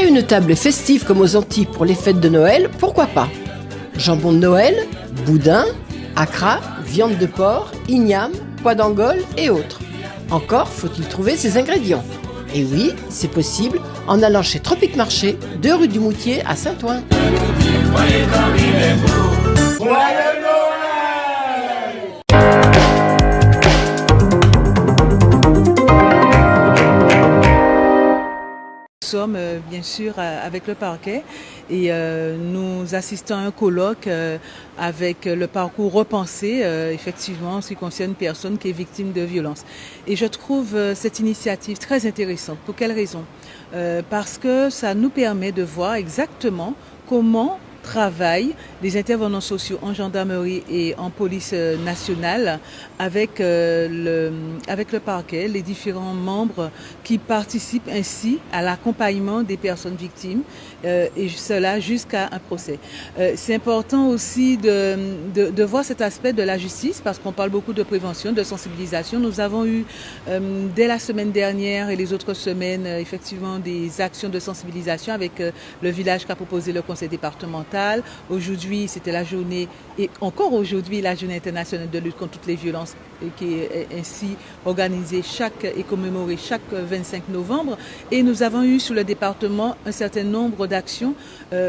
une table festive comme aux Antilles pour les fêtes de Noël, pourquoi pas? Jambon de Noël, boudin, accra, viande de porc, igname, pois d'Angole et autres. Encore faut-il trouver ses ingrédients. Et oui, c'est possible en allant chez Tropique Marché, 2 rue du Moutier à Saint-Ouen. Nous sommes bien sûr avec le parquet et nous assistons à un colloque avec le parcours repensé effectivement en ce qui concerne une personne qui est victime de violence. Et je trouve cette initiative très intéressante. Pour quelle raison? Parce que ça nous permet de voir exactement comment travaillent les intervenants sociaux en gendarmerie et en police nationale avec le parquet, les différents membres qui participent ainsi à l'accompagnement des personnes victimes et cela jusqu'à un procès. C'est important aussi de voir cet aspect de la justice parce qu'on parle beaucoup de prévention, de sensibilisation. Nous avons eu dès la semaine dernière et les autres semaines effectivement des actions de sensibilisation avec le village qu'a proposé le conseil départemental. Aujourd'hui, c'était la journée, et encore aujourd'hui, la journée internationale de lutte contre toutes les violences qui est ainsi organisée et commémorée chaque 25 novembre. Et nous avons eu sur le département un certain nombre d'actions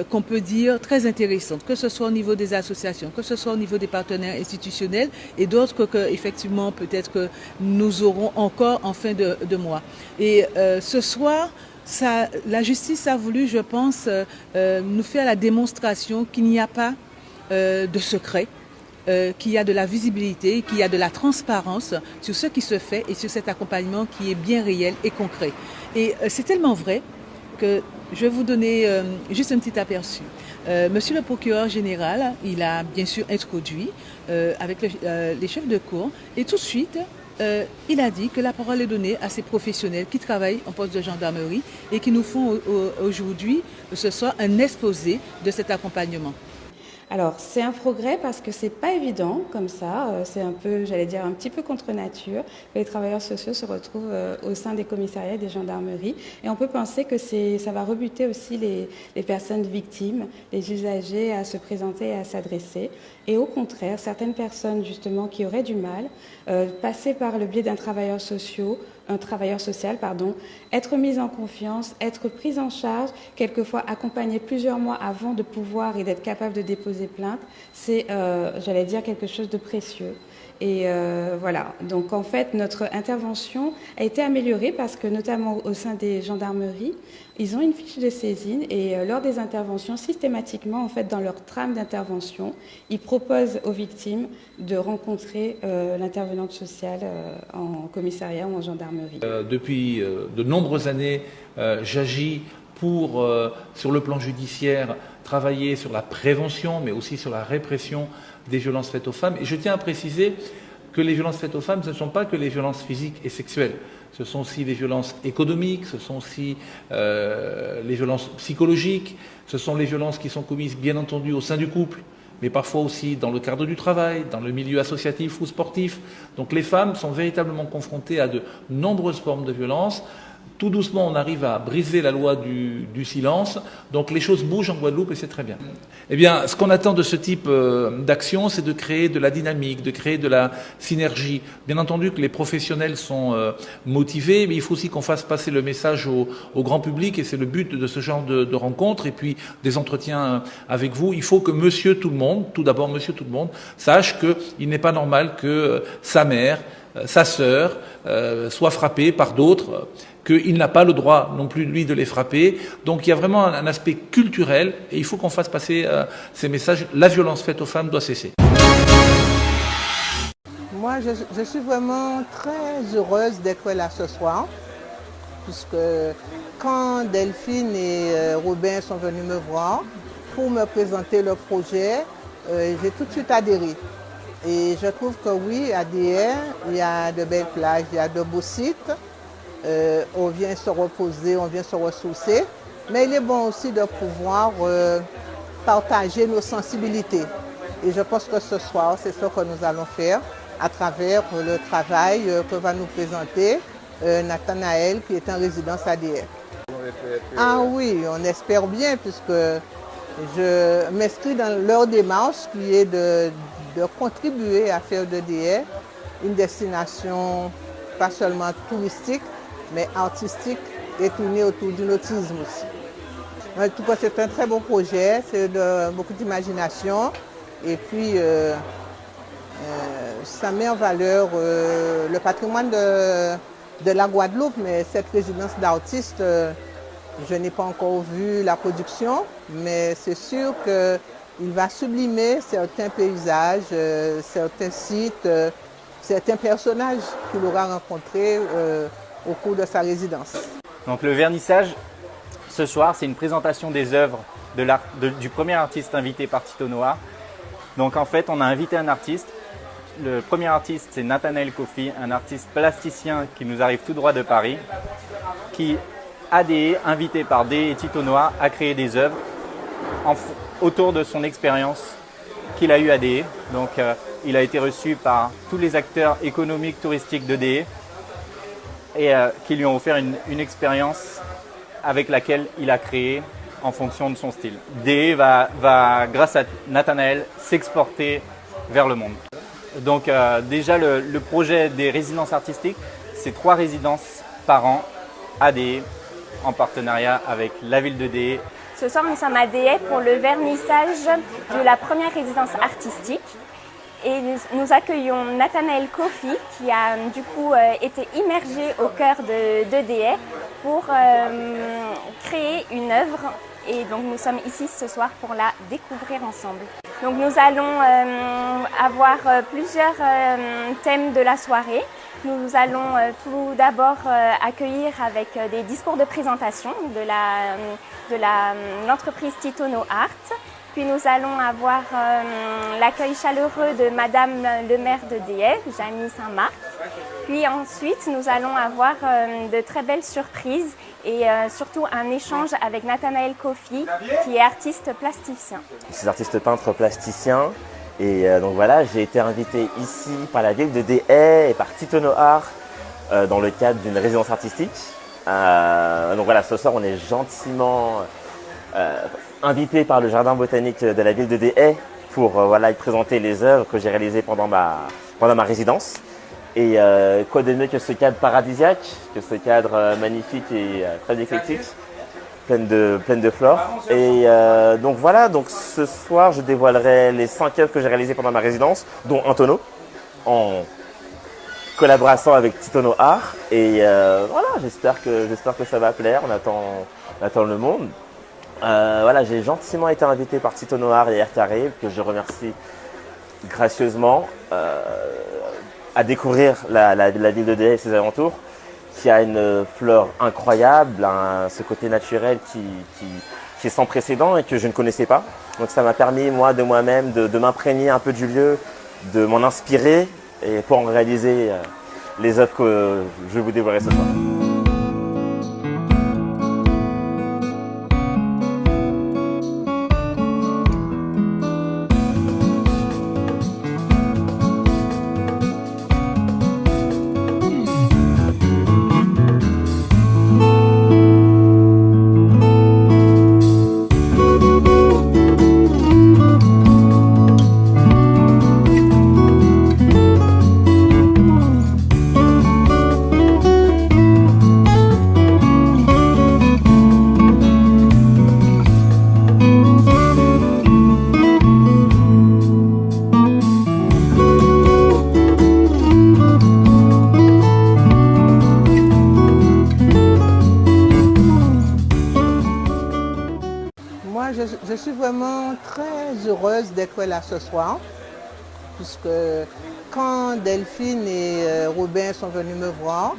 qu'on peut dire très intéressantes, que ce soit au niveau des associations, que ce soit au niveau des partenaires institutionnels et d'autres que, effectivement, peut-être que nous aurons encore en fin de mois. Et ce soir, la justice a voulu, je pense, nous faire la démonstration qu'il n'y a pas de secret, qu'il y a de la visibilité, qu'il y a de la transparence sur ce qui se fait et sur cet accompagnement qui est bien réel et concret. Et c'est tellement vrai que je vais vous donner juste un petit aperçu. Monsieur le procureur général, il a bien sûr introduit avec les chefs de cour et tout de suite, il a dit que la parole est donnée à ces professionnels qui travaillent en poste de gendarmerie et qui nous font aujourd'hui, ce soir, un exposé de cet accompagnement. Alors, c'est un progrès parce que c'est pas évident comme ça. C'est un peu, j'allais dire, un petit peu contre nature. Les travailleurs sociaux se retrouvent au sein des commissariats et des gendarmeries. Et on peut penser que ça va rebuter aussi les personnes victimes, les usagers à se présenter et à s'adresser. Et au contraire, certaines personnes, justement, qui auraient du mal, passer par le biais d'un travailleur social, être mise en confiance, être prise en charge, quelquefois accompagnée plusieurs mois avant de pouvoir et d'être capable de déposer plainte, c'est, j'allais dire, quelque chose de précieux. Et voilà, donc en fait, notre intervention a été améliorée parce que notamment au sein des gendarmeries, ils ont une fiche de saisine et lors des interventions, systématiquement, en fait, dans leur trame d'intervention, ils proposent aux victimes de rencontrer l'intervenante sociale en commissariat ou en gendarmerie. Depuis de nombreuses années, j'agis pour, sur le plan judiciaire, travailler sur la prévention, mais aussi sur la répression des violences faites aux femmes. Et je tiens à préciser que les violences faites aux femmes, ce ne sont pas que les violences physiques et sexuelles. Ce sont aussi les violences économiques, ce sont aussi les violences psychologiques, ce sont les violences qui sont commises, bien entendu, au sein du couple, mais parfois aussi dans le cadre du travail, dans le milieu associatif ou sportif. Donc les femmes sont véritablement confrontées à de nombreuses formes de violence. Tout doucement, on arrive à briser la loi du silence. Donc les choses bougent en Guadeloupe et c'est très bien. Eh bien, ce qu'on attend de ce type d'action, c'est de créer de la dynamique, de créer de la synergie. Bien entendu que les professionnels sont motivés, mais il faut aussi qu'on fasse passer le message au grand public et c'est le but de ce genre de rencontres et puis des entretiens avec vous. Il faut que monsieur tout le monde, tout d'abord monsieur tout le monde, sache qu'il n'est pas normal que sa mère, sa sœur soit frappée par d'autres, qu'il n'a pas le droit non plus, lui, de les frapper. Donc il y a vraiment un aspect culturel et il faut qu'on fasse passer ces messages. La violence faite aux femmes doit cesser. Moi, je suis vraiment très heureuse d'être là ce soir, puisque quand Delphine et Robin sont venus me voir pour me présenter le projet, j'ai tout de suite adhéré. Et je trouve que oui, à DR, il y a de belles plages, il y a de beaux sites. On vient se reposer, on vient se ressourcer. Mais il est bon aussi de pouvoir partager nos sensibilités. Et je pense que ce soir, c'est ce que nous allons faire à travers le travail que va nous présenter Nathanaël, qui est en résidence ADR. Ah oui, on espère bien puisque je m'inscris dans leur démarche qui est de contribuer à faire de Déhay une destination pas seulement touristique, mais artistique et tournée autour du nautisme aussi. En tout cas, c'est un très beau projet, c'est beaucoup d'imagination et puis ça met en valeur le patrimoine de la Guadeloupe, mais cette résidence d'artistes, je n'ai pas encore vu la production, mais c'est sûr qu'il va sublimer certains paysages, certains sites, certains personnages qu'il aura rencontrés au cours de sa résidence. Donc le vernissage, ce soir, c'est une présentation des œuvres du premier artiste invité par Tito Noir. Donc en fait, on a invité un artiste. Le premier artiste, c'est Nathanaël Kofi, un artiste plasticien qui nous arrive tout droit de Paris, qui a invité par Déhay et Tito Noir, a créé des œuvres autour de son expérience qu'il a eue à Déhay. Donc il a été reçu par tous les acteurs économiques, touristiques de Déhay et qui lui ont offert une expérience avec laquelle il a créé en fonction de son style. Déhay va, grâce à Nathanaël, s'exporter vers le monde. Donc déjà le projet des résidences artistiques, c'est 3 résidences par an à Déhay en partenariat avec la ville de Déhay. Ce soir, nous sommes à Déhay pour le vernissage de la première résidence artistique. Et nous accueillons Nathanaël Kofi qui a du coup été immergé au cœur de Déhay pour créer une œuvre. Et donc nous sommes ici ce soir pour la découvrir ensemble. Donc nous allons avoir plusieurs thèmes de la soirée. Nous allons tout d'abord accueillir avec des discours de présentation de l'entreprise Tito Noir. Puis nous allons avoir l'accueil chaleureux de Madame le maire de Déhay, Jamie Saint-Marc. Puis ensuite, nous allons avoir de très belles surprises et surtout un échange avec Nathanaël Kofi, qui est artiste plasticien. Je suis artiste peintre plasticien et donc voilà, j'ai été invité ici par la ville de Déhay et par Tito Noir dans le cadre d'une résidence artistique. Donc voilà, ce soir on est gentiment invité par le jardin botanique de la ville de Déhay pour voilà, y présenter les œuvres que j'ai réalisées pendant ma résidence. Et quoi de mieux que ce cadre paradisiaque, que ce cadre magnifique et très éclectique, plein de flore. Et donc voilà, donc ce soir je dévoilerai les 5 œuvres que j'ai réalisées pendant ma résidence, dont un tonneau, en collaboration avec Tito Noir. Et voilà, j'espère que ça va plaire, on attend le monde. Voilà, j'ai gentiment été invité par Tito Noir et Air Carré, que je remercie gracieusement, à découvrir la ville de Déhay et ses alentours, qui a une flore incroyable, ce côté naturel qui est sans précédent et que je ne connaissais pas. Donc ça m'a permis, moi, de moi-même, de m'imprégner un peu du lieu, de m'en inspirer et pour en réaliser les œuvres que je vais vous dévoiler ce soir. Je suis vraiment très heureuse d'être là ce soir, puisque quand Delphine et Robin sont venus me voir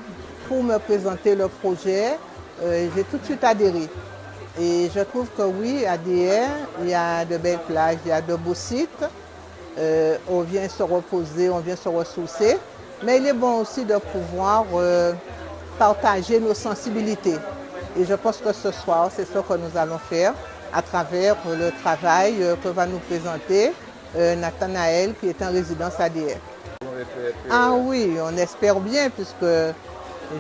pour me présenter leur projet, j'ai tout de suite adhéré. Et je trouve que oui, à Déhay, il y a de belles plages, il y a de beaux sites, on vient se reposer, on vient se ressourcer, mais il est bon aussi de pouvoir partager nos sensibilités. Et je pense que ce soir, c'est ce que nous allons faire à travers le travail que va nous présenter Nathanaël, qui est en résidence à Déhay. Ah oui, on espère bien, puisque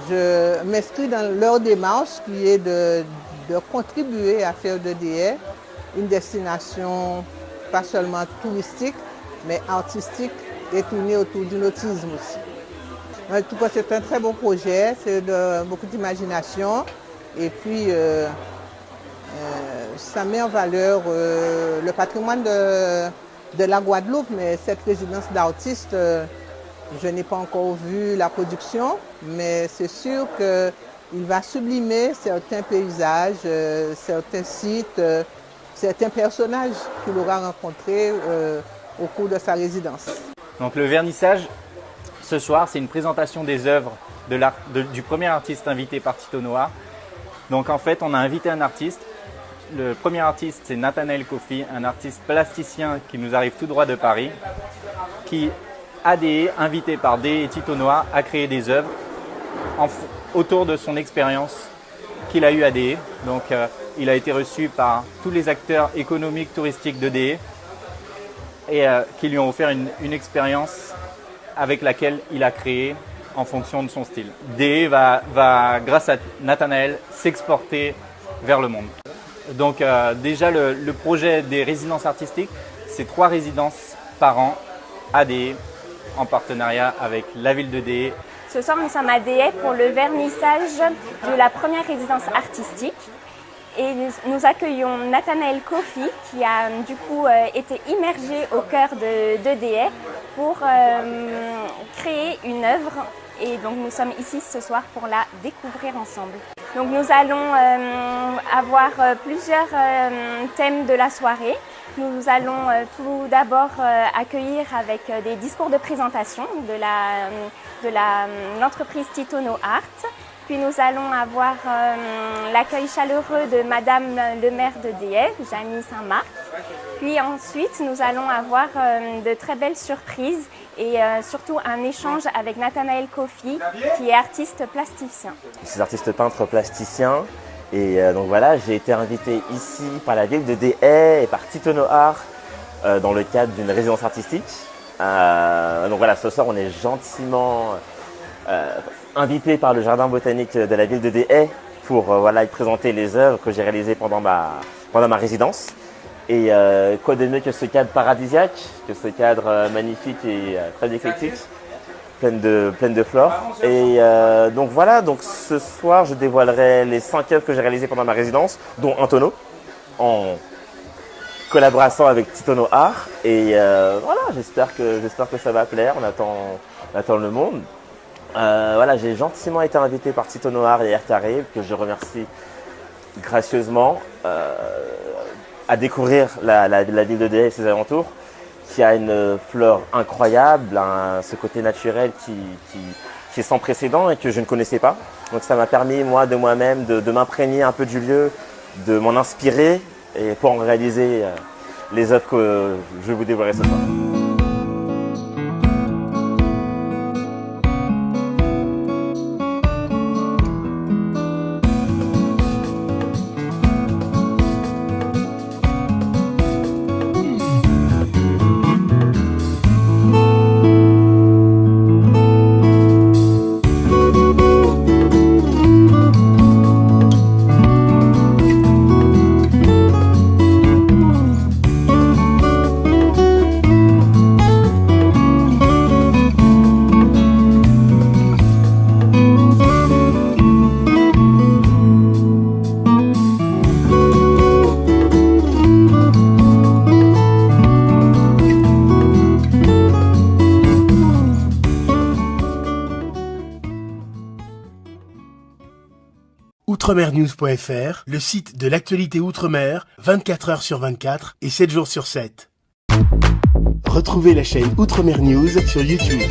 Je m'inscris dans leur démarche qui est de contribuer à faire de DE une destination pas seulement touristique, mais artistique et tournée autour du nautisme aussi. En tout cas, c'est un très beau projet, c'est beaucoup d'imagination et puis ça met en valeur le patrimoine de la Guadeloupe, mais cette résidence d'artistes, je n'ai pas encore vu la production, mais c'est sûr qu'il va sublimer certains paysages, certains sites, certains personnages qu'il aura rencontrés au cours de sa résidence. Donc le vernissage, ce soir, c'est une présentation des œuvres du premier artiste invité par Tito Noir. Donc en fait, on a invité un artiste. Le premier artiste, c'est Nathanael Kofi, un artiste plasticien qui nous arrive tout droit de Paris, qui a invité par DE et Tito Noir, a créé des œuvres autour de son expérience qu'il a eue à DE. Donc il a été reçu par tous les acteurs économiques, touristiques de DE et qui lui ont offert une expérience avec laquelle il a créé en fonction de son style. DE va, grâce à Nathanael, s'exporter vers le monde. Donc déjà le projet des résidences artistiques, c'est 3 résidences par an à DE en partenariat avec la ville de DE. Ce soir, nous sommes à DE pour le vernissage de la première résidence artistique. Et nous accueillons Nathanael Kofi qui a du coup été immergé au cœur de DE pour créer une œuvre. Et donc nous sommes ici ce soir pour la découvrir ensemble. Donc nous allons avoir plusieurs thèmes de la soirée. Nous allons tout d'abord accueillir avec des discours de présentation de l'entreprise Tito Noir Art. Puis nous allons avoir l'accueil chaleureux de Madame le maire de DE, Jamie Saint-Marc. Puis ensuite, nous allons avoir de très belles surprises et surtout un échange avec Nathanael Kofi, qui est artiste plasticien. Je suis artiste peintre plasticien et donc voilà, j'ai été invité ici par la ville de DE et par Tito Noir dans le cadre d'une résidence artistique. Donc voilà, ce soir on est gentiment invité par le jardin botanique de la ville de DE pour voilà, y présenter les œuvres que j'ai réalisées pendant ma résidence. Et quoi de mieux que ce cadre paradisiaque, que ce cadre magnifique et très éclectique, plein de flore. Et donc voilà, donc ce soir je dévoilerai les 5 œuvres que j'ai réalisées pendant ma résidence, dont un tonneau, en collaboration avec Tito Noir. Et voilà, j'espère que ça va plaire, on attend le monde. Voilà, j'ai gentiment été invité par Tito Noir et Air Carré, que je remercie gracieusement, à découvrir la ville de DE et ses alentours, qui a une flore incroyable, ce côté naturel qui est sans précédent et que je ne connaissais pas. Donc ça m'a permis, moi, de moi-même, de m'imprégner un peu du lieu, de m'en inspirer et pour en réaliser les œuvres que je vais vous dévoiler ce soir. Outremernews.fr, le site de l'actualité Outre-mer, 24h sur 24 et 7 jours sur 7. Retrouvez la chaîne Outremer News sur YouTube.